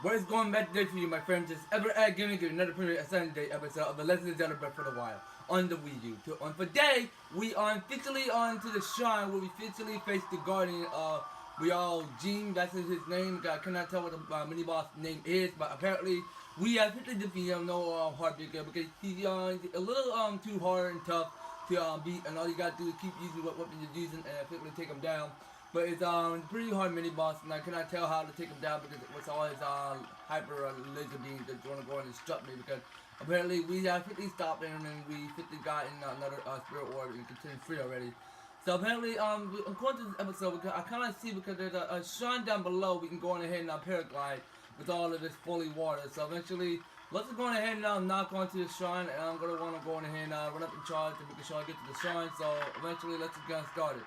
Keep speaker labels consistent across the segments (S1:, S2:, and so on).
S1: What is going back today for you, my friends? It's EVER-TASTIC giving you another premiere Sunday episode of the Legend of Zelda Breath for the Wild on the Wii U. On today, we are officially on to the shrine where we officially face the guardian of Muwo Jeem. That's his name. I cannot tell what the mini boss name is, but apparently we have officially defeated him. No hard bigger because he's a little too hard and tough to beat, and all you gotta do is keep using what weapon you're using and officially take him down. But it's pretty hard mini boss, and I cannot tell how to take him down because with all his hyper laser beams that want to go and destruct me. Because apparently we have 50 stopped him, and we 50 got in another spirit orb and continue free already. So apparently, according to this episode, because I kind of see because there's a shrine down below, we can go on ahead and paraglide with all of this fully water. So eventually, let's just go on ahead and knock onto the shrine, and I'm gonna want to go on ahead and run up and charge to make sure I get to the shrine. So eventually, let's just get started.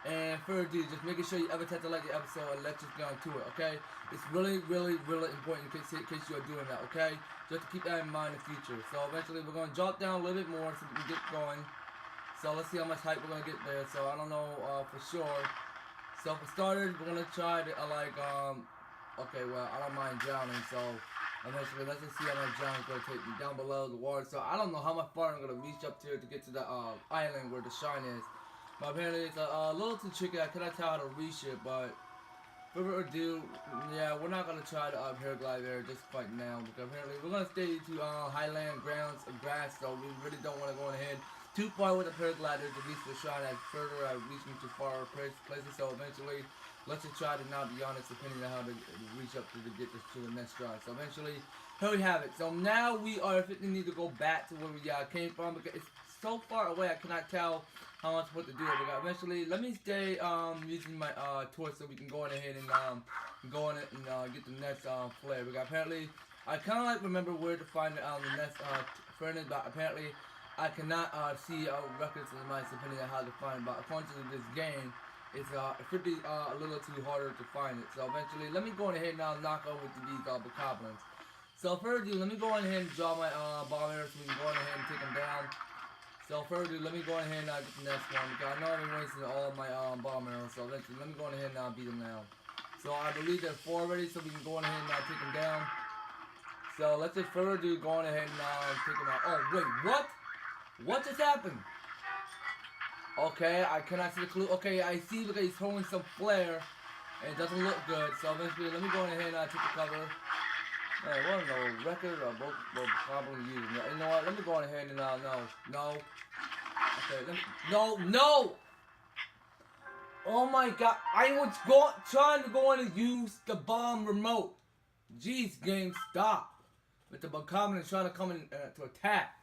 S1: And further ado, just making sure you ever tap to like the episode and let's just get on to it, okay? It's really important in case you are doing that, okay? Just to keep that in mind in the future. So eventually we're going to drop down a little bit more so we can get going. So let's see how much height we're going to get there. So I don't know for sure. So for starters, we're going to try to okay, well, I don't mind drowning. So eventually, let's just see how much drowning is going to take me down below the water. So I don't know how much far I'm going to reach up to get to the island where the shrine is. But apparently it's a little too tricky. I cannot tell how to reach it, but further ado, yeah, we're not gonna try to paraglide there just quite now because apparently we're gonna stay to highland grounds and grass, so we really don't want to go ahead too far with the paraglider to reach the shrine as further reaching too far places. So eventually, let's just try to not be honest, depending on how to reach up to get this to the next shrine. So eventually, here we have it. So now we are 50 need to go back to where we came from because it's so far away. I cannot tell how much what to do. But eventually, let me stay using my torch so we can go on ahead and go on it and get the next flare. Because apparently, I kind of like remember where to find the next furnace, but apparently I cannot see records in the mice depending on how to find it. But according to this game, it's pretty a little too harder to find it. So eventually, let me go on ahead and knock over to these goblins. So further ado, let me go on ahead and draw my bomb arrows so we can go on ahead and take them down. So further ado, let me go ahead and get the next one because I know I've been wasting all of my bomb arrows. So eventually, let me go ahead and beat them now. So I believe there's 4 already, so we can go on ahead and take them down. So let's just further ado, go on ahead and take them out. Oh wait, what? What just happened? Okay, I cannot see the clue. Okay, I see because he's throwing some flare, and it doesn't look good. So eventually, let me go on ahead and take the cover. Hey, what no record or both probably using. You know what? Let me go on ahead and no. Okay, no. Oh my God! I was trying to go in and use the bomb remote. Jeez, game, stop. But the bokoblins trying to come in to attack.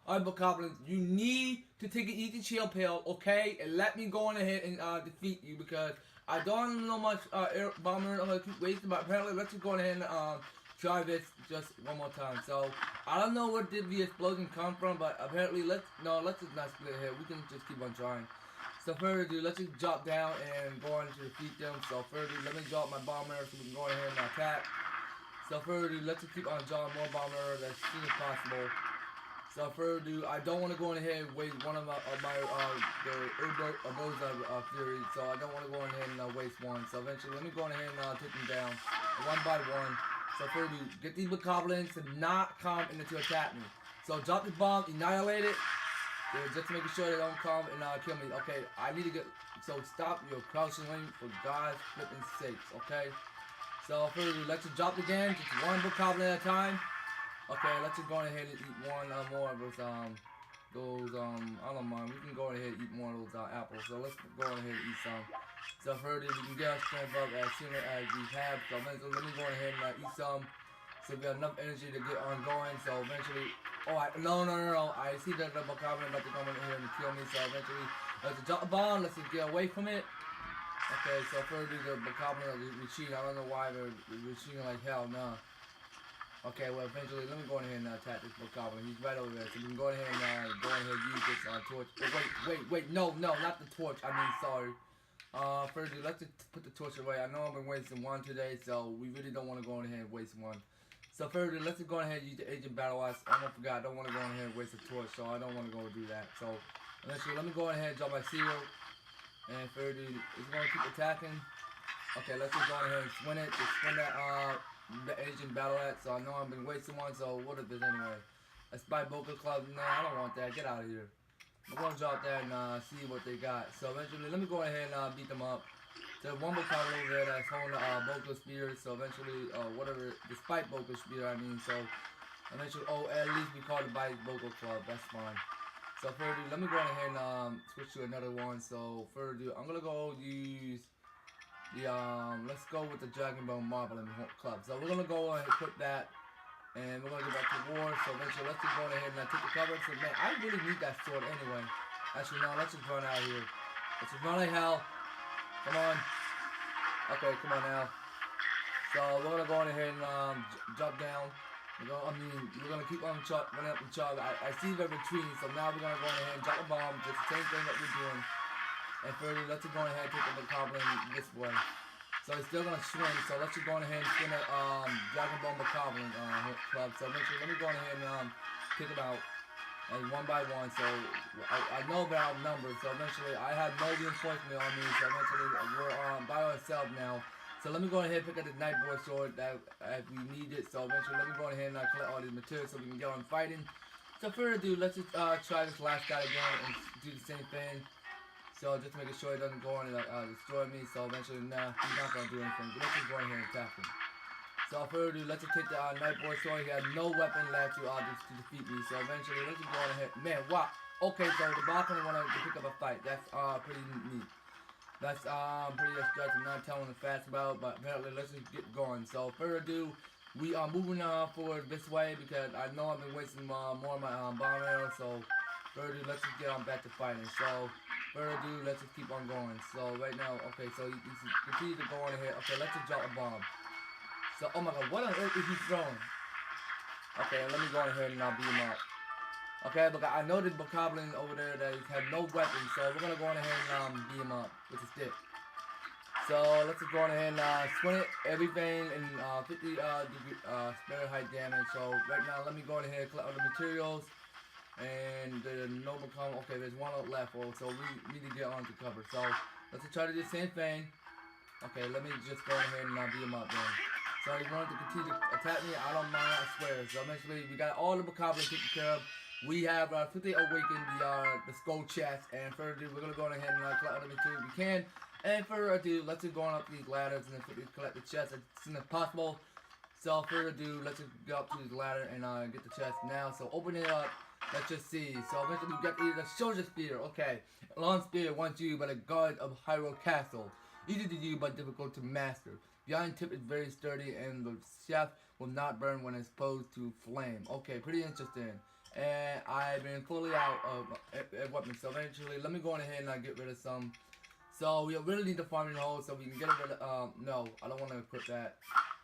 S1: Alright, bokoblins, you need to take an easy chill pill, okay? And let me go on ahead and defeat you because I don't know much bomber. I'm gonna keep wasting, but apparently let's just go on ahead and try this just one more time. So I don't know where did the explosion come from, but apparently let's just not split here. We can just keep on trying. So further ado, let's just drop down and go on to defeat them. So further ado, let me drop my bomb arrows so we can go ahead and attack. So further ado, let's just keep on drawing more bomb arrows as soon as possible. So further ado, I don't want to go on ahead and waste one of my fury. So I don't want to go on ahead and waste one. So eventually, let me go on ahead and take them down one by one. So further ado, get these bokoblins to not come in to attack me. So drop the bomb, annihilate it. Just to make sure they don't come and kill me. Okay, I need to get. So stop your crouching for God's flipping sakes. Okay. So further ado, let's just drop again, just one bokoblin at a time. Okay, let's just go ahead and eat one more of those I don't mind. We can go ahead and eat more of those apples. So let's go ahead and eat some. So further, we can get our strength up as soon as we have. So let me go ahead and eat some. So we have enough energy to get on going. So eventually, no. I see that the bokoblin about to come in here and kill me. So eventually, let's drop the bomb. Let's just get away from it. Okay, so further, the bokoblin are retreating. I don't know why they're retreating like hell. No. Okay, well, eventually, let me go ahead and attack this bokoblin. He's right over there, so we can go ahead and use this torch. Oh, wait, no, not the torch. I mean, sorry. First, let's just put the torch away. I know I've been wasting one today, so we really don't want to go ahead and waste one. So further, let's just go ahead and use the Agent Battle Axe. I almost forgot. I don't want to go ahead and waste a torch, so I don't want to go do that. So, eventually, let me go ahead and drop my seal. And further, it's going to keep attacking. Okay, let's just go ahead and swing it. Just swing that Asian battle at, so I know I've been wasting one, so what is this anyway? A Spy Boca Club? Nah, I don't want that. Get out of here. I'm gonna drop that and see what they got. So eventually, let me go ahead and beat them up. So one more card over there that's holding Boca Spear, so eventually, whatever, despite Boca Spear, I mean, so eventually, at least we call it by Boca Club, that's fine. So further, let me go ahead and switch to another one. So further, I'm gonna go use the let's go with the Dragon Ball Marble Club. So we're gonna go ahead and equip that, and we're gonna get back to war. So eventually, let's just go ahead and take the cover. So man, I really need that sword anyway. Actually, no, let's just run out here. Let's just run like hell. Come on. Okay, come on now. So we're gonna go ahead and drop down. We're gonna keep on running up the chart. I see they're retreating, so now we're gonna go ahead and drop a bomb. Just the same thing that we're doing. And further, let's just go ahead and take up the goblin this way. So he's still gonna swing. So let's just go ahead and spin a Dragon Ball Goblin club. So eventually, let me go ahead and kick him out. And one by one. So I know they're outnumbered. So eventually, I have no reinforcement on me. So eventually, we're by ourselves now. So let me go ahead and pick up the Nightboy sword that we need it. So eventually, let me go ahead and collect all these materials so we can get on fighting. So further ado, let's just try this last guy again and do the same thing. So just making sure he doesn't go on and destroy me. So eventually, nah, he's not gonna do anything. But let's just go ahead and attack him. So further ado, let's just take the Nightboy sword. He has no weapon left to defeat me. So eventually, let's just go ahead. Man, wow. Okay, so the boss wanted to pick up a fight. That's pretty neat. That's pretty abstract. I'm not telling it fast about, but apparently let's just get going. So further ado, we are moving forward this way because I know I've been wasting more of my bomb arrows. So further ado, let's just get on back to fighting. So further ado, let's just keep on going. So right now, okay, so you continue to go on ahead. Okay, let's just drop a bomb. So oh my god, what on earth is he throwing? Okay, let me go on ahead and beat him up. Okay, but I know the Bokoblin over there that had no weapons, so we're gonna go on ahead and beat him up with a stick. So let's just go on ahead and swing it, everything in 50 degree spirit height damage. So right now, let me go on ahead and collect all the materials and the noble column. Okay, there's one left, so we need to get on to cover. So let's just try to do the same thing. Okay, let me just go ahead and beat him up then. So he wanted to continue to attack me. I don't mind, I swear. So eventually, we got all the Bokoblin taken care of. We have 50 awakened the skull chest, and further ado, we're gonna go ahead and collect all the material we can. And further ado, let's just go on up these ladders and then collect the chest as soon as possible. So further ado, let's just go up to this ladder and get the chest now. So open it up. Let's just see. So eventually, we got the Soldier Spear. Okay, long spear once used by the guard of Hyrule Castle. Easy to use but difficult to master. The iron tip is very sturdy, and the shaft will not burn when exposed to flame. Okay, pretty interesting. And I've been fully out of weapons, so eventually, let me go on ahead and get rid of some. So we really need the farming hole so we can get rid of, no, I don't want to equip that.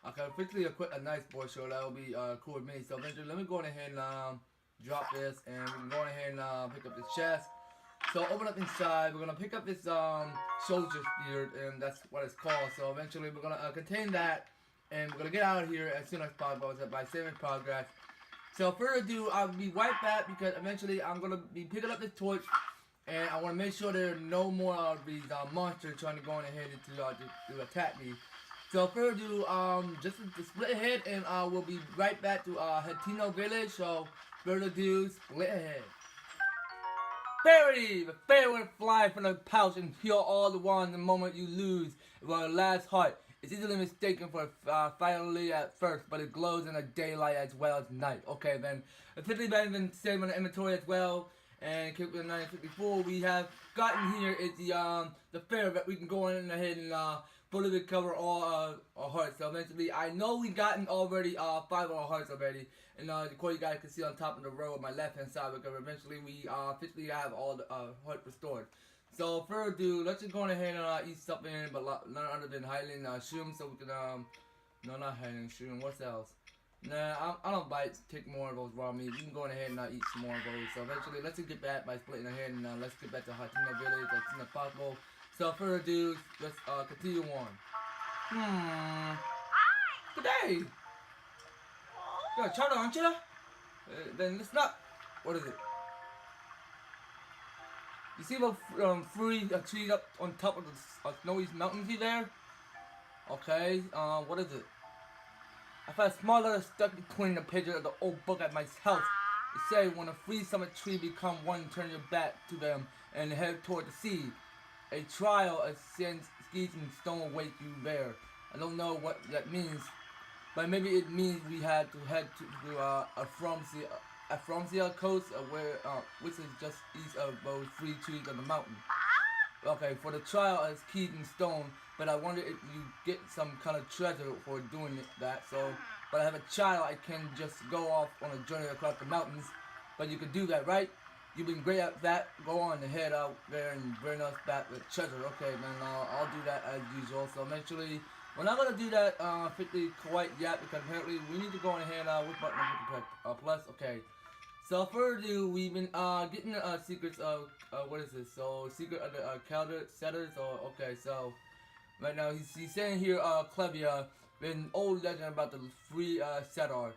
S1: I can quickly equip a nice board show, that will be cool with me. So eventually, let me go on ahead and drop this, and we can go on ahead and pick up the chest. So open up inside, we're going to pick up this Soldier Spear, and that's what it's called. So eventually, we're going to contain that, and we're going to get out of here as soon as possible by saving progress. So further ado, I'll be right back because eventually I'm going to be picking up this torch, and I want to make sure there are no more of these monsters trying to go on ahead to attack me. So further ado, just to split ahead, and we'll be right back to Hateno Village. So further ado, split ahead. Fairy! The fairy will fly from the pouch and heal all the wands the moment you lose your last heart. It's easily mistaken for firelight at first, but it glows in the daylight as well as night. Okay, then. The 50 been saved on the inventory as well. And keep with 954, we have gotten here is the fair that we can go in ahead and fully recover all our hearts. So eventually, I know we gotten already 5 of our hearts already. And the quote you guys can see on top of the row on my left hand side, because eventually we officially have all the hearts restored. So further ado, let's just go ahead and eat something, but none other than Highland Shroom, so we can no, not Highland Shroom. What else? Nah, I don't bite. Take more of those raw meat. We can go ahead and eat some more of those. So eventually, let's just get back by splitting ahead, and let's get back to Hateno Village as soon as possible. So further ado, let's continue on. Good day. You're a child, aren't you? Then it's not. What is it? You see those three trees up on top of the snowy mountains there? Okay, what is it? I found a small letter stuck between the pages of the old book at my house. It said, when a free summit tree become one, turn your back to them and head toward the sea. A trial of sins, skis, and stone await you there. I don't know what that means, but maybe it means we had to head to Afromsia coast, which is just east of those three trees on the mountain. Okay, for the trial is keys and stone, but I wonder if you get some kind of treasure for doing that. So, but I have a child, I can just go off on a journey across the mountains. But you can do that, right? You've been great at that. Go on and head out there and bring us back with treasure. Okay, man, I'll do that as usual. So eventually, we're not gonna do that 50 quite yet because apparently we need to go on ahead with button plus. Okay. So further ado, we've been getting the secrets of what is this? So secret of the calendar setters. Or okay, so right now he's saying here Clevia, an old legend about the free setter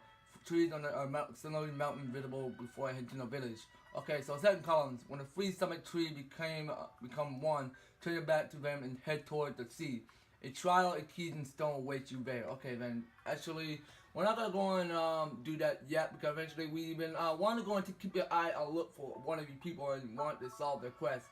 S1: trees on the snowy mountain visible before Hateno Village. Okay, so second columns. When a free summit tree become one, turn your back to them and head toward the sea. A trial of keys and stone awaits you there. Okay, then actually, we're not gonna go and do that yet because eventually we've been want to go and keep your eye on look for one of you people and want to solve their quest.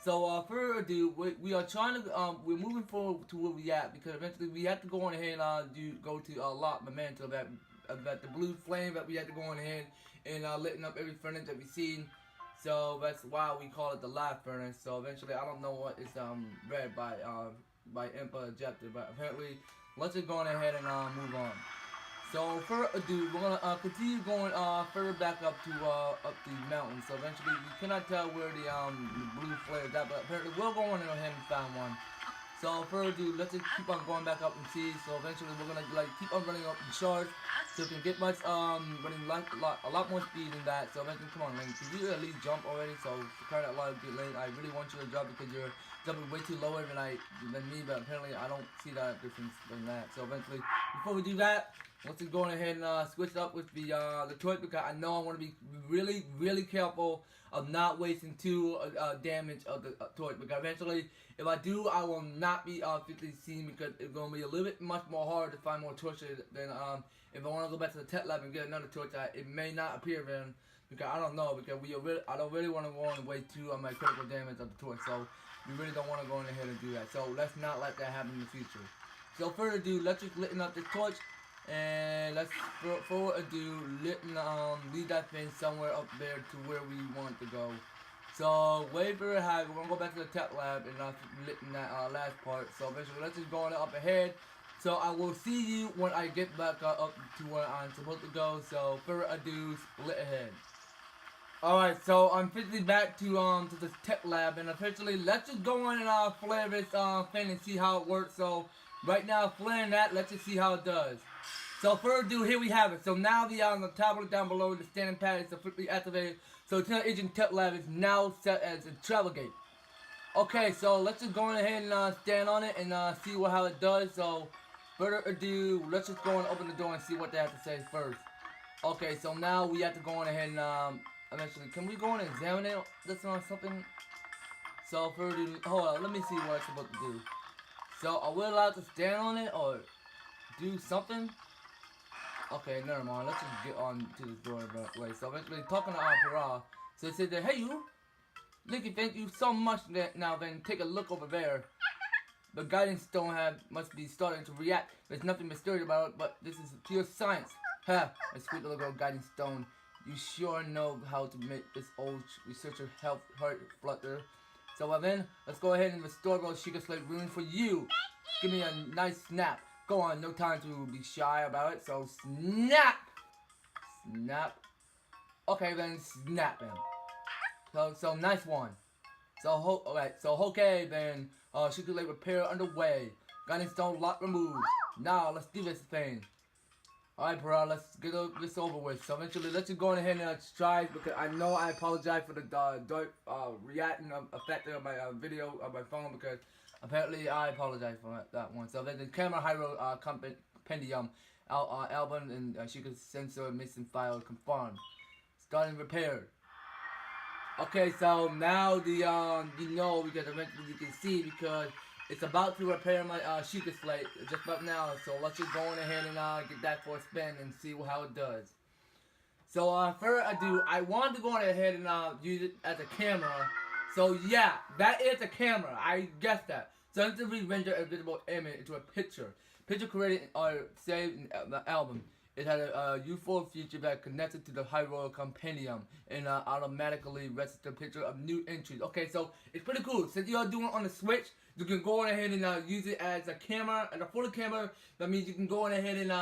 S1: So further ado, we are trying to we're moving forward to where we at because eventually we have to go on ahead and go to Lot Memento that the blue flame that we had to go on ahead and lighting up every furnace that we seen. So that's why we call it the live furnace. So eventually, I don't know what is read by Impa Objective, but apparently, let's just go on ahead and move on. So further ado, we're gonna continue going further back up to up the mountain. So eventually, we cannot tell where the blue flare is at, but apparently, we'll go on ahead and find one. So further ado, let's just keep on going back up and see. So eventually, we're gonna keep on running up in charge. So we can get much running a lot more speed than that. So eventually, come on, Link, did you at least jump already? So to carry that lot of good Link, I really want you to jump because you're jumping way too lower than me. But apparently, I don't see that difference than that. So eventually, before we do that, let's just go ahead and switch it up with the torch because I know I want to be really careful of not wasting two damage of the torch because eventually, if I do, I will not be 50 seen because it's going to be a little bit much more hard to find more torches than if I want to go back to the tech lab and get another torch. It may not appear then because I don't know because I don't really want to go on and waste two of my critical damage of the torch. So we really don't want to go on ahead and do that. So let's not let that happen in the future. So further ado, let's just lighten up this torch. And let's forward ado, lead that thing somewhere up there to where we want to go. So way very high, we're gonna go back to the tech lab and lit in that last part. So eventually, let's just go on up ahead. So I will see you when I get back up to where I'm supposed to go. So further ado, split ahead. Alright, so I'm officially back to the tech lab, and officially let's just go on and flare this thing and see how it works. So right now, flaring that, let's just see how it does. So further ado, here we have it. So now the tablet down below, the standing pad is officially activated. So Lieutenant Agent Tech Lab is now set as a travel gate. Okay, so let's just go ahead and stand on it and see how it does. So further ado, let's just go and open the door and see what they have to say first. Okay, so now we have to go on ahead and eventually, can we go and examine it? This on something. So further ado, hold on, let me see what it's supposed to do. So are we allowed to stand on it or do something? Okay, never mind. Let's just get on to this door right. So eventually, talking to Purah, so they said that, hey you, Linky, thank you so much. Now then, take a look over there. The guiding stone must be starting to react. There's nothing mysterious about it, but this is pure science. Ha! A sweet little girl guiding stone. You sure know how to make this old researcher heart flutter. So then, let's go ahead and restore those Sheikah slate runes for you. Give me a nice snap. Go on, no time to be shy about it, so snap! Snap. Okay then, snap him. So nice one. So, alright, so okay then, Sheikah Lake repair underway. Guiding stone lock removed. Now, let's do this thing. Alright, Purah, let's get this over with. So eventually, let's just go ahead and try, because I know I apologize for the dark reacting effect of my video of my phone, because apparently, I apologize for that one. So then the Camera Hero compendium album and Sheikah's sensor missing file confirmed. Starting repair. Okay, so now the because eventually you can see because it's about to repair my Sheikah slate just about now. So let's just go on ahead and get that for a spin and see how it does. So further ado, I wanted to go on ahead and use it as a camera. So yeah, that is a camera. I guessed that. So I'm going to re-render a visible image into a picture. Picture created or saved in the album. It had a useful feature that connected to the Hyrule Compendium and automatically registered picture of new entries. Okay, so it's pretty cool. Since you're doing it on the Switch, you can go on ahead and use it as a camera, and a photo camera. That means you can go on ahead and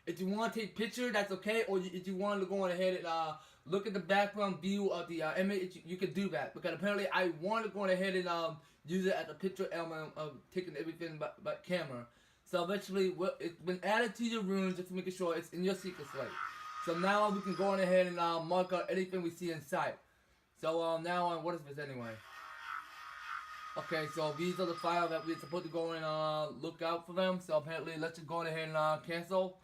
S1: if you want to take picture, that's okay. Or if you want to go on ahead and look at the background view of the image, you can do that. Because apparently I want to go on ahead and use it as a picture element of taking everything but camera. So eventually, it's been added to your room just to make sure it's in your secret slate. So now we can go on ahead and mark out anything we see inside. So now on, what is this anyway? Okay, so these are the files that we're supposed to go and look out for them. So apparently, let's just go on ahead and cancel.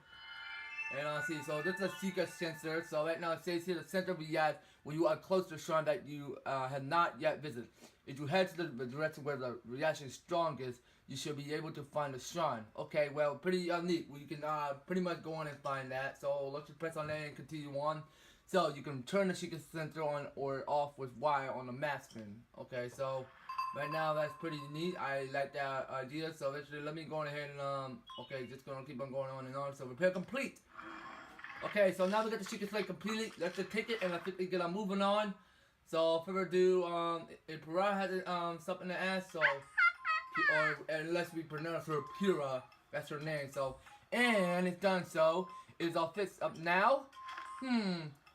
S1: And see, so this is a Sheikah sensor. So right now it says here the center reacts when you are close to a shrine that you have not yet visited. If you head to the direction where the reaction is strongest, you should be able to find the shrine. Okay, well, pretty neat. Well, you can pretty much go on and find that. So let's just press on that and continue on. So you can turn the Sheikah sensor on or off with Y on the map screen. Okay, so right now that's pretty neat. I like that idea. So actually, let me go on ahead and okay, just gonna keep on going on and on. So repair complete. Okay, so now we got the Sheikah slate completely. Let's just take it and let's get on moving on. So further ado, Purah has something to ask. So, or unless we pronounce her Purah, that's her name. So, and it's done. So, it's all fixed up now.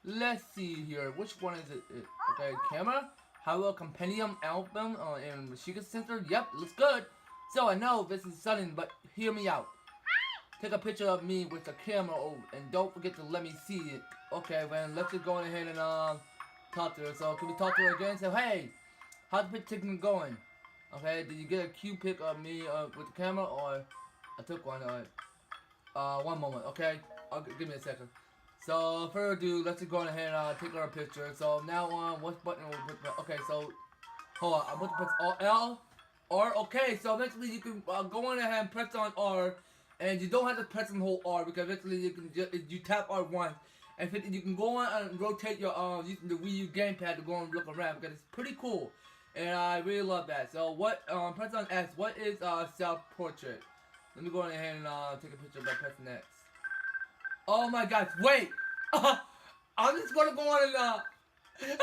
S1: Let's see here. Which one is it? Okay, camera. Hyrule Compendium album in Sheikah Center. Yep, looks good. So I know this is sudden, but hear me out. Take a picture of me with the camera and don't forget to let me see it. Okay, then let's just go ahead and talk to her. So can we talk to her again? So hey, how's the picture going? Okay, did you get a cute pic of me with the camera or I took one? One moment, okay? Give me a second. So further ado, let's just go ahead and take our picture. So now on, what button will we put? Okay, so hold on, I'm going to press L, R. Okay, so eventually you can go on ahead and press on R. And you don't have to press and hold R because eventually you can you tap R once, and you can go on and rotate your using the Wii U gamepad to go and look around because it's pretty cool, and I really love that. So what press on X. What is self portrait? Let me go on ahead and take a picture by pressing X. Oh my gosh! Wait, I'm just gonna go on and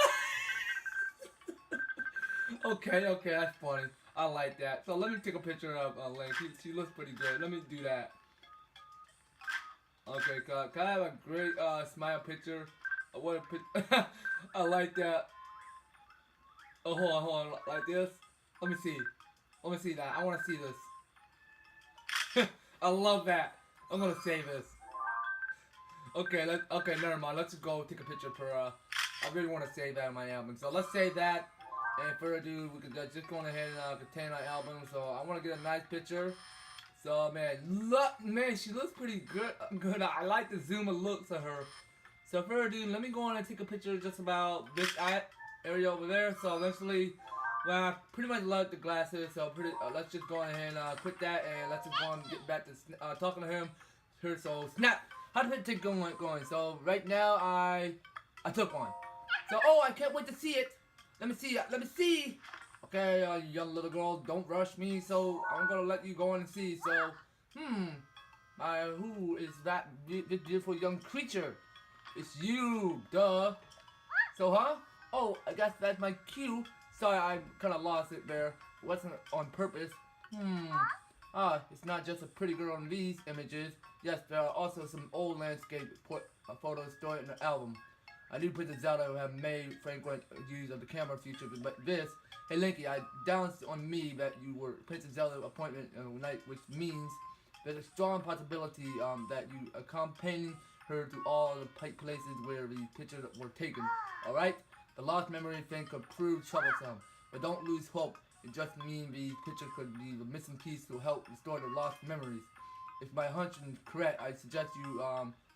S1: okay, that's funny. I like that. So let me take a picture of Link. She looks pretty good. Let me do that. Okay, can I have a great smile picture? What a picture. I like that. Oh, hold on. Like this. Let me see that. I want to see this. I love that. I'm gonna save this. Okay, never mind. Let's just go take a picture for I really want to save that in my album. So let's save that. And further ado, we could just go ahead and contain our album. So I want to get a nice picture. So man, she looks pretty good. I like the zoom of looks of her. So further ado, let me go on and take a picture just about this area over there. So eventually, well, I pretty much love the glasses. So let's just go ahead and quit that, and let's just go on and get back to talking to him. So snap. How did it going? So right now I took one. So I can't wait to see it. Let me see. Okay, young little girl, don't rush me. So I'm gonna let you go on and see. So, who is that beautiful young creature? It's you, duh. So, huh? Oh, I guess that's my cue. Sorry, I kind of lost it there. It wasn't on purpose. It's not just a pretty girl in these images. Yes, there are also some old landscape photos stored in the album. I knew Princess Zelda would have made frequent use of the camera feature, but this, hey Linky, I announced on me that you were Princess Zelda appointment night, which means there's a strong possibility that you accompanying her to all the places where the pictures were taken. All right, the lost memory thing could prove troublesome, but don't lose hope. It just means the picture could be the missing piece to help restore the lost memories. If my hunch is correct, I suggest you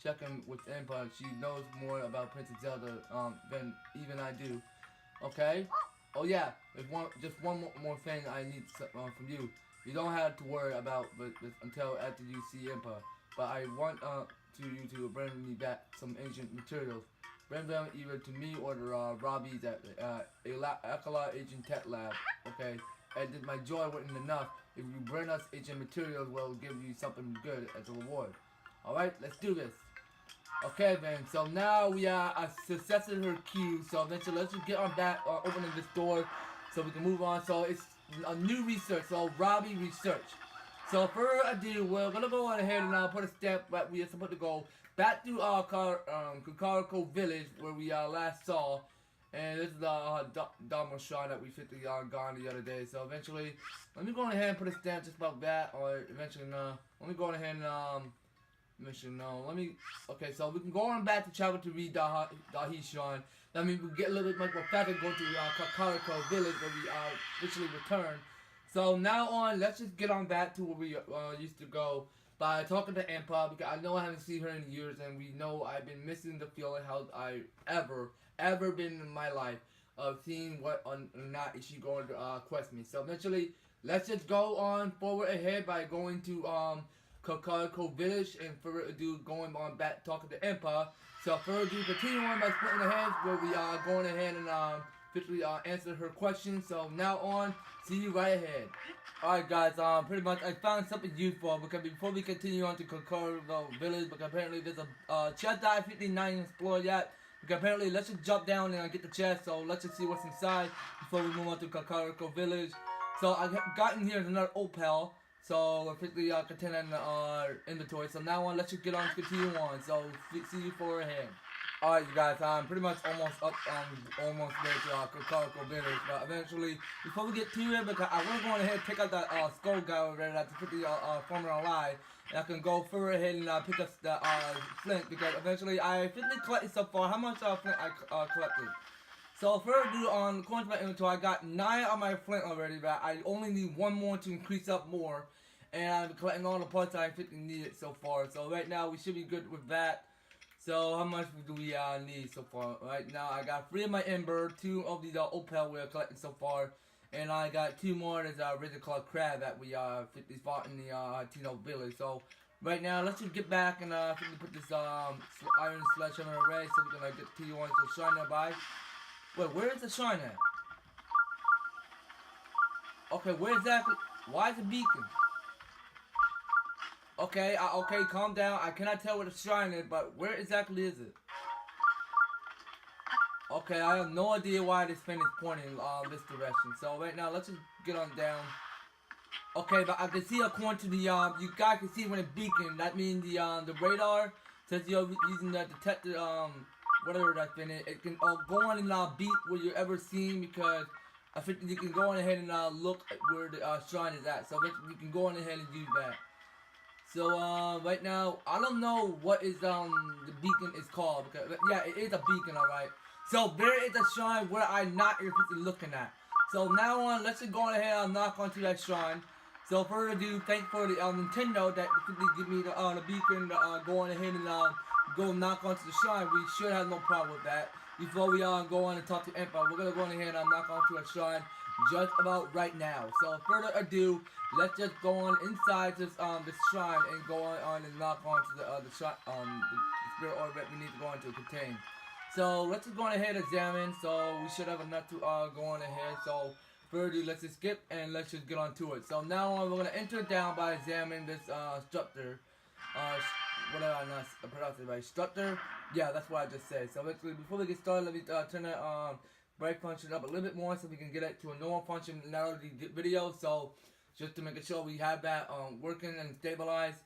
S1: check in with Empa. She knows more about Princess Zelda than even I do. Okay? Oh yeah, just one more thing I need from you. You don't have to worry about this until after you see Impa. But I want you to bring me back some ancient materials. Bring them either to me or to Robbie's at Akala Agent Tech Lab. Okay, and my joy wasn't enough. If you bring us ancient materials, we'll give you something good as a reward. Alright, let's do this. Okay then, so now we are a success in her queue, so eventually let's just get on back opening this door so we can move on. So it's a new research, so Robbie research. So for ado, we're gonna go on ahead and put a stamp that we are supposed to go back to Hateno Village where we last saw, and this is the Dharma Shrine that we 50 gone the other day. So eventually, let me go on ahead and put a stamp just about that, or eventually let me go on ahead and mission okay, so we can go on back to travel to read Dahi Shrine. That means we get a little bit much more faster going to Hateno Village where we officially return. So now on, let's just get on back to where we used to go by talking to Impa, because I know I haven't seen her in years, and we know I've been missing the feeling how I ever been in my life of seeing what or not is she going to quest me. So eventually, let's just go on forward ahead by going to Hateno Village, and for ado, going on back talking to Impa. So for ado, continue on by splitting ahead where we are going ahead and officially answer her questions. So now on, see you right ahead. Alright guys, pretty much I found something useful, because before we continue on to Hateno Village, because apparently there's a chest that I 59 explored yet. Because apparently, let's just jump down and get the chest, so let's just see what's inside before we move on to Hateno Village. So I got in here another opal, so officially contained in our inventory. So now on, let's just get on to continue on. So see you for ahead. Alright you guys, I'm pretty much almost up, almost there to Hateno Village, but eventually, before we get to it, because I want to go ahead and pick up that skull guy over there that's 50 former alive, and I can go further ahead and pick up the flint, because eventually I officially collected so far. How much flint I collected? So further ado, according to my inventory, I got 9 on my flint already, but I only need 1 more to increase up more, and I'm collecting all the parts I officially needed so far. So right now, we should be good with that. So how much do we need so far? Right now I got 3 of my ember, 2 of the opal we are collecting so far, and I got 2 more as Razor Claw Crab that we 50 fought in the Hateno Village. So right now let's just get back and put this iron sledgehammer away so we can get to one so shrine nearby. Wait, where is the shrine at? Okay, where exactly? Why is it beacon? Okay, okay, calm down. I cannot tell where the shrine is, but where exactly is it? Okay, I have no idea why this pin is pointing this direction. So right now, let's just get on down. Okay, but I can see according to the you guys can see when it beacon. That means the radar says you're using the detected whatever that thing is. It can go on and beat where you're ever seen, because I think you can go on ahead and look at where the shrine is at. So you can go on ahead and use that. So right now, I don't know what is the beacon is called, because yeah, it is a beacon, alright. So there is a shrine where I'm not looking at. So now on, let's just go on ahead and knock onto that shrine. So further ado, thank for the Nintendo that give me the beacon to go on ahead and go knock onto the shrine. We should have no problem with that. Before we go on and talk to Impa, we're gonna go on ahead and knock onto a shrine just about right now. So further ado, let's just go on inside this shrine and go on and knock onto the shrine, the spirit orb that we need to go on to contain. So let's just go on ahead and examine. So we should have enough to go on ahead. So further ado, let's just skip and let's just get on to it. So now on, we're gonna enter down by examining this structure. Whatever I not pronounce it right. Structure. Yeah, that's what I just said. So basically, before we get started, let me turn that brake function up a little bit more so we can get it to a normal function in our video. So just to make sure we have that working and stabilized.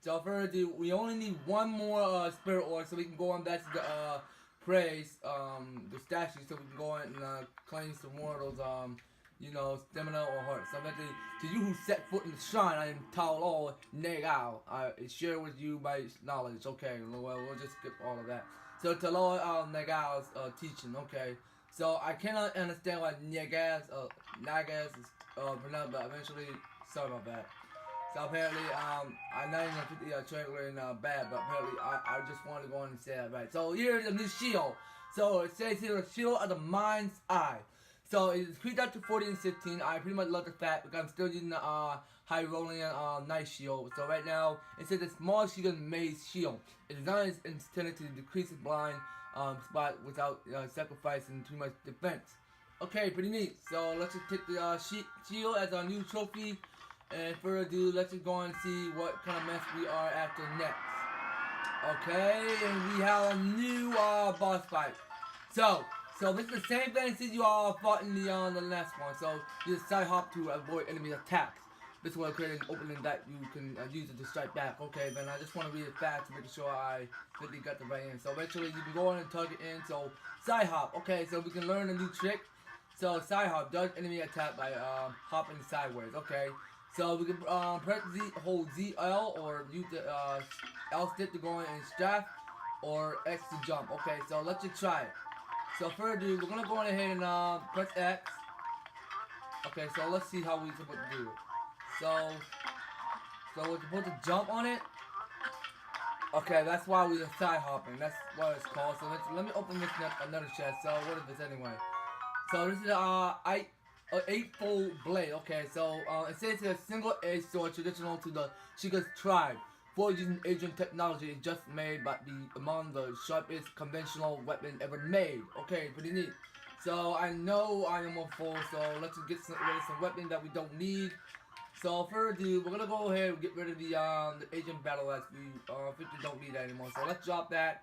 S1: So further ado, we only need 1 more spirit orb so we can go on back to the praise the statue, so we can go on and claim some more of those you know, stamina or heart. So eventually, to you who set foot in the shrine, I am Tao Negao. I share with you my knowledge. Okay, well, we'll just skip all of that. So Talo Negao's teaching. Okay, so I cannot understand what Nagas is pronounced, but eventually, sorry about that. So apparently, I'm not even translating bad, but apparently I just wanted to go on and say that right. So here's a new shield. So it says here, the shield of the mind's eye. So it's increased out to 40 and 16. I pretty much love the fact because I'm still using the high rolling night shield. So right now it says a small shield maze shield. Its design is intended to decrease its blind spot without sacrificing too much defense. Okay, pretty neat. So let's just take the shield as our new trophy. And further ado, let's just go on and see what kind of mess we are after next. Okay, and we have a new boss fight. So this is the same thing since you all fought in the last one. So you just side hop to avoid enemy attacks. This will create an opening that you can use it to strike back. Okay, then I just want to read it fast to make sure I really got the right in. So eventually you can go on and target in. So side hop. Okay, so we can learn a new trick. So side hop does enemy attack by hopping sideways. Okay, so we can press Z, hold ZL, or use the L stick to go in and strap, or X to jump. Okay, so let's just try it. So further ado, we're gonna go on ahead and press X. Okay, so let's see how we're supposed to do it. So we're supposed to jump on it. Okay, that's why we're side hopping. That's what it's called. So let me open this another chest. So what is this anyway? So this is an eightfold blade. Okay, so it says it's a single edge sword traditional to the Sheikah tribe. For using Asian technology, it's just made by among the sharpest conventional weapon ever made. Okay, pretty neat. So I know I am on full, so let's just get rid of some weapons that we don't need. So further ado, we're gonna go ahead and get rid of the Asian battle axe. We don't need that anymore. So let's drop that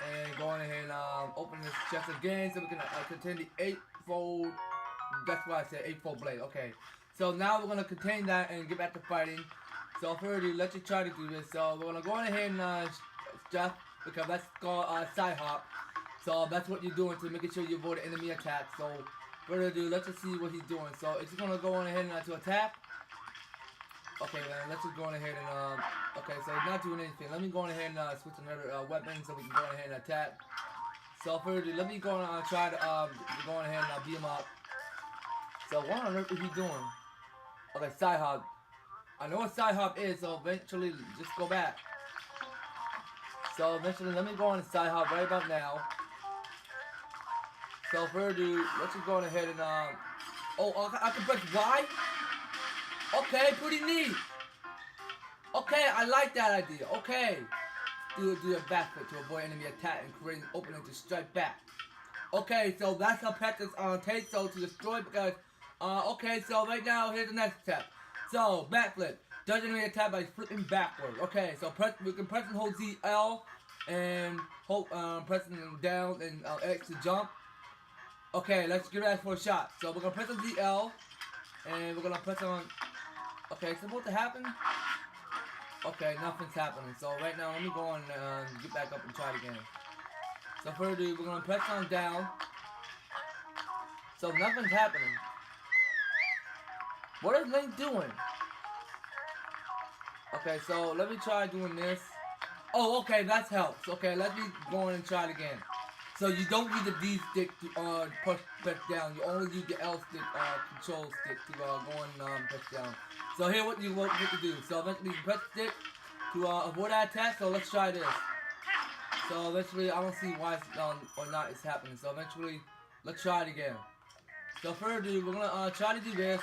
S1: and go on ahead and open this chest again, so we can contain the eightfold. That's why I said eightfold blade. Okay. So now we're gonna contain that and get back to fighting. So further ado, let's just try to do this. So we're gonna go on ahead and strap, because that's called side hop. So that's what you're doing to making sure you avoid enemy attacks. So further ado, let's just see what he's doing. So it's just gonna go on ahead and to attack. Okay, then let's just go on ahead and okay, so it's not doing anything. Let me go on ahead and switch another weapon so we can go on ahead and attack. So further ado, let me go on try to go on ahead and beat him up. So what on earth is he doing? Okay, side hop. I know what side hop is, so eventually just go back. So eventually, let me go on side hop right about now. So further ado, let's just go on ahead and oh, I can press Y. Okay, pretty neat. Okay, I like that idea. Okay, do a backflip to avoid enemy attack and create an opening to strike back. Okay, so that's how practice takes. So to destroy, because okay, so right now here's the next step. So backflip does enemy attack by flipping backward. Okay, so we can press and hold ZL and hold pressing down and X to jump. Okay, let's give that for a shot. So we're gonna press on ZL and we're gonna press on. Okay, it's supposed to happen. Okay, nothing's happening. So right now, let me go on and get back up and try it again. So further ado, we're gonna press on down. So nothing's happening. What is Link doing? Okay, so let me try doing this. Oh, okay, that helps. Okay, let me go on and try it again. So you don't use the D stick to press down. You only use the L stick control stick to go and press down. So here what you want to do. So eventually you press stick to avoid that attack. So let's try this. So eventually I don't see why it's, or not it's happening. So eventually let's try it again. So further ado, we're gonna try to do this.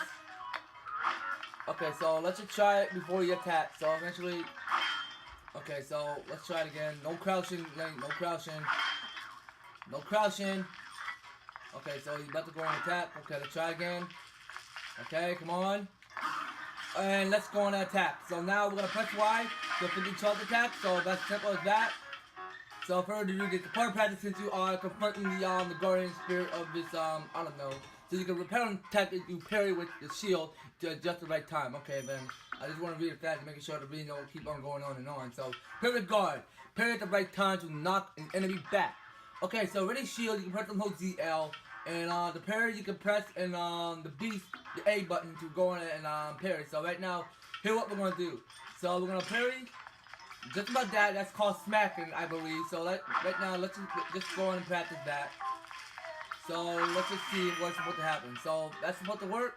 S1: Okay, so let's just try it before you attack. So eventually, okay, so let's try it again. No crouching, no crouching. No crouching. Okay, so he's about to go on attack. Okay, let's try again. Okay, come on. And let's go on attack. So now we're gonna press Y to finish charge attack. So that's simple as that. So further ado, get the part of practice since you are confronting the guardian spirit of this I don't know. So you can repel and attack if you parry with the shield to just the right time. Okay, then I just want to read it fast, making sure the video will keep on going on and on. So parry guard, parry at the right time to knock an enemy back. Okay, so ready shield, you can press and hold ZL, and the parry you can press and the A button to go on and parry. So right now, here's what we're gonna do. So we're gonna parry, just about that. That's called smacking, I believe. So right now, let's just go on and practice that. So let's just see what's supposed to happen. So that's supposed to work.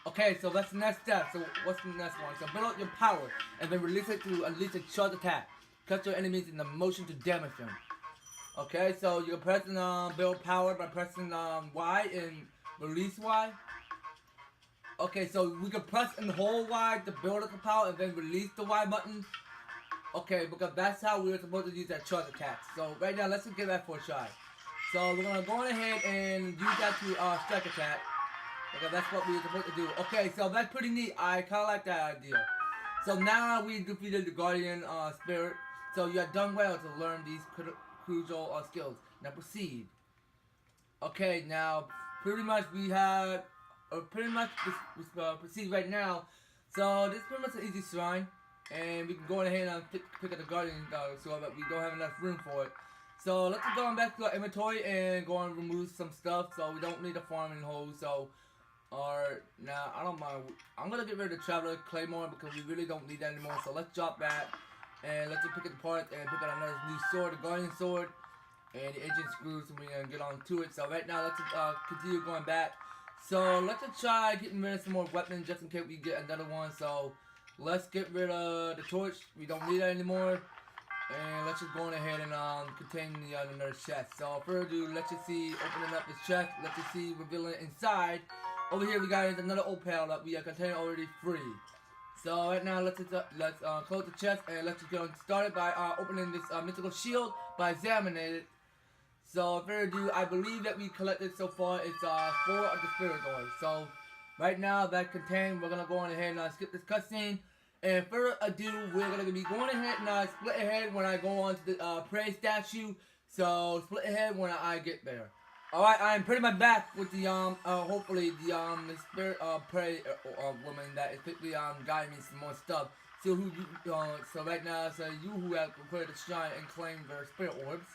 S1: Okay, so that's the next step. So what's the next one? So build up your power and then release it to unleash a charge attack. Cut your enemies in the motion to damage them. Okay, so you can press and build power by pressing Y and Release Y. Okay, so we can press and hold Y to build up the power and then release the Y button. Okay, because that's how we were supposed to use that charge attack. So right now, let's just give that for a try. So we're gonna go ahead and use that to strike attack. Okay, that's what we were supposed to do. Okay, so that's pretty neat. I kind of like that idea. So now we defeated the Guardian Spirit. So you have done well to learn these crucial skills. Now proceed. Okay, now pretty much we have proceed right now. So this is pretty much an easy shrine, and we can go ahead and pick up the Guardian so that we don't have enough room for it. So let's go on back to our inventory and go and remove some stuff. So we don't need a farming hole. So now I don't mind. I'm gonna get rid of the Traveler Claymore because we really don't need that anymore. So let's drop that and let's just pick up the parts and pick up another new sword, the Guardian Sword, and the engine screws, so we can get on to it. So right now let's continue going back. So let's just try getting rid of some more weapons just in case we get another one. So let's get rid of the torch. We don't need that anymore. And let's just go on ahead and contain the another chest. So further ado, let's just see opening up this chest. Let's just see revealing it inside. Over here we got another opal that we are containing already free. So right now let's close the chest and let's just get started by opening this mythical shield by examining it. So further ado, I believe that we collected so far it's 4 of the spirit doors. So right now that contained, we're gonna go on ahead and skip this cutscene. And further ado, we're gonna be going ahead and split ahead when I go on to the Purah statue. So split ahead when I get there. Alright, I'm pretty much back with the hopefully the spirit Purah woman that is quickly guiding me some more stuff. So so right now, so you who have prepared to shine and claim their spirit orbs.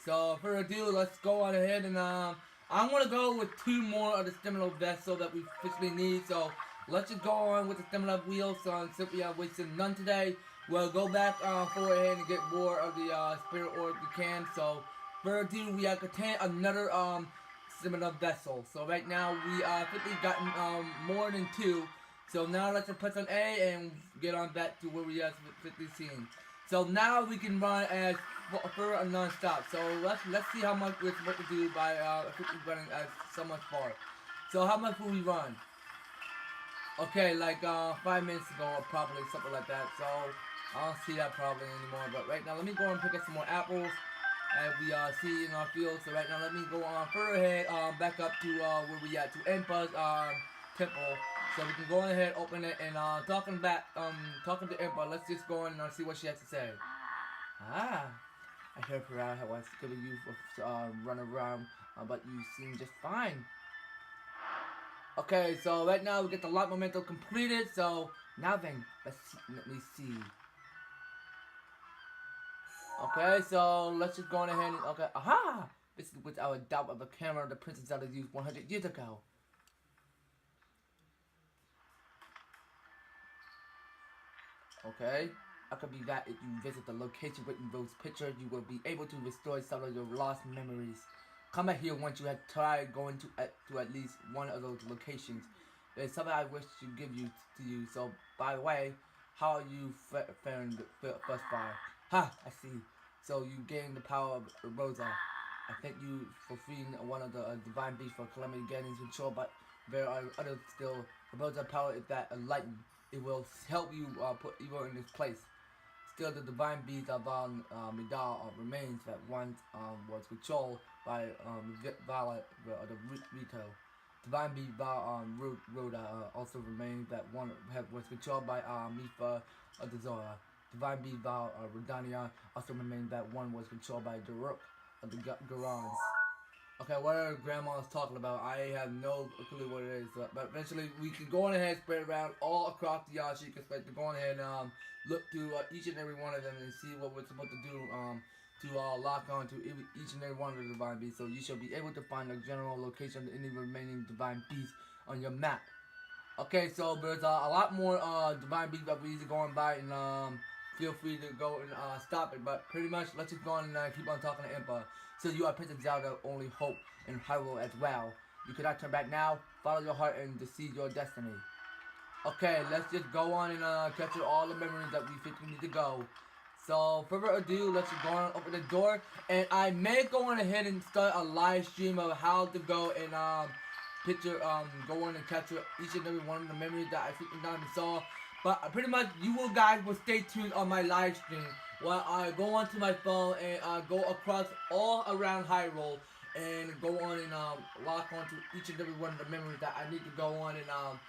S1: So further ado, let's go on ahead and I'm gonna go with 2 more of the stamina vessel that we officially need. So let's just go on with the stamina wheel. So since we have wasted none today, we'll go back forward ahead and get more of the spirit orb we can. So further ado, we have contained another stamina vessel. So right now we quickly gotten more than 2. So now let's just press on A and get on back to where we have quickly seen. So now we can run as Purah non-stop. So let's see how much we're supposed to do by quickly running as so much far. So how much will we run? Okay, like 5 minutes ago or probably something like that. So I don't see that probably anymore. But right now let me go and pick up some more apples as we see in our field. So right now let me go on further ahead back up to where we at, to Empa's temple. So we can go ahead, open it, and talking to Empa, let's just go on and see what she has to say. I heard Purah was giving you for run around, but you seem just fine. Okay, so right now we get the light momentum completed. So now then, let me see. Okay, so let's just go on ahead and aha! This is without a doubt of the camera the Princess Zelda used 100 years ago. Okay, I could be that if you visit the location written in those pictures, you will be able to restore some of your lost memories. Come back here once you have tried going to at least one of those locations. There's something I wish to give you to you. So, by the way, how are you faring thus far? Ha! I see. So you gained the power of Rosa. I thank you for freeing one of the divine beasts for Calamity Ganon's control, but there are others still. Rosa power is that enlightened. It will help you put evil in its place. Still, the divine beast of Midal remains that once was controlled by Violet, the Rito. Divine beast Rhoda also remains that one was controlled by Mifa of the Zora. Divine beast Rodania also remains that one was controlled by Daruk of the Garans. Okay, what are grandma's talking about? I have no clue what it is, but eventually we can go on ahead and spread around all across the Sheikah space to go on ahead and look through each and every one of them and see what we're supposed to do to lock on to each and every one of the divine beasts. So you shall be able to find the general location of any remaining divine beasts on your map. Okay, so there's a lot more divine beasts that we're going by, and feel free to go and stop it. But pretty much, let's just go on and keep on talking to Impa. So you are Princess Zelda, only hope in Hyrule as well. You cannot turn back now. Follow your heart and deceive your destiny. Okay, let's just go on and capture all the memories that we think we need to go. So further ado, let's just go on and open the door. And I may go on ahead and start a live stream of how to go and picture, go on and capture each and every one of the memories that I freaking down and saw. But pretty much, you will guys will stay tuned on my live stream while I go onto my phone and go across all around Hyrule and go on and lock onto each and every one of the memories that I need to go on and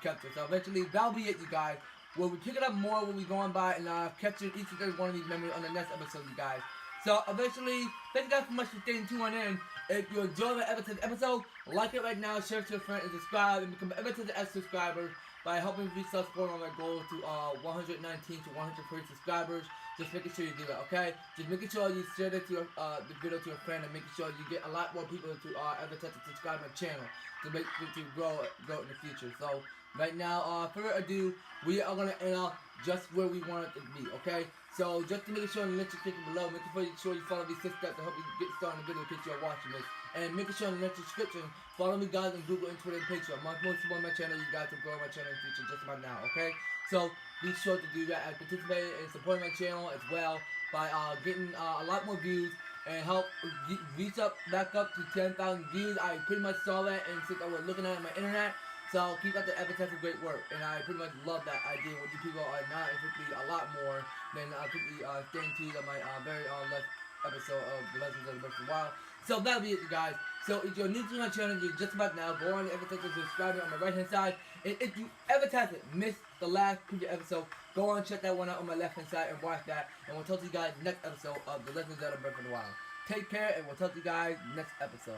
S1: capture. So eventually, that'll be it, you guys. We'll be picking up more when we go on by and capture each and every one of these memories on the next episode, you guys. So eventually, thank you guys so much for staying tuned in. If you enjoyed the episode, like it right now, share it to your friends, and subscribe, and become an EVER-TASTIC subscriber by helping me reach support on my goal to 119 to 130 subscribers. Just making sure you do that, okay? Just making sure you share it to your, the video to your friend, and making sure you get a lot more people to EVER-TASTIC subscribe my channel to make it to grow in the future. So right now, further ado, we are gonna end up just where we want it to be, okay? So just to make sure in the link description below, making sure you follow these 6 steps to help you get started in the video in case you are watching this. And making sure in the link description, follow me guys on Google and Twitter and Patreon. Most of my channel, you guys can grow my channel in the future just about now, okay? So be sure to do that and participate in supporting my channel as well by getting a lot more views and help reach back up to 10,000 views. I pretty much saw that and since I was looking at it on my internet. So keep up the EVER-TASTIC great work, and I pretty much love that idea. When you people are not infantry a lot more than staying tuned on my very last episode of the Legend of Zelda Breath for a while. So that'll be it, you guys. So if you're new to my channel, you're just about now, go on to EVER-TASTIC, subscribe on my right hand side. And if you EVER-TASTIC missed the last previous episode, go on and check that one out on my left hand side and watch that. And we'll talk to you guys next episode of the Legend of Zelda Breath for a while. Take care, and we'll talk to you guys next episode.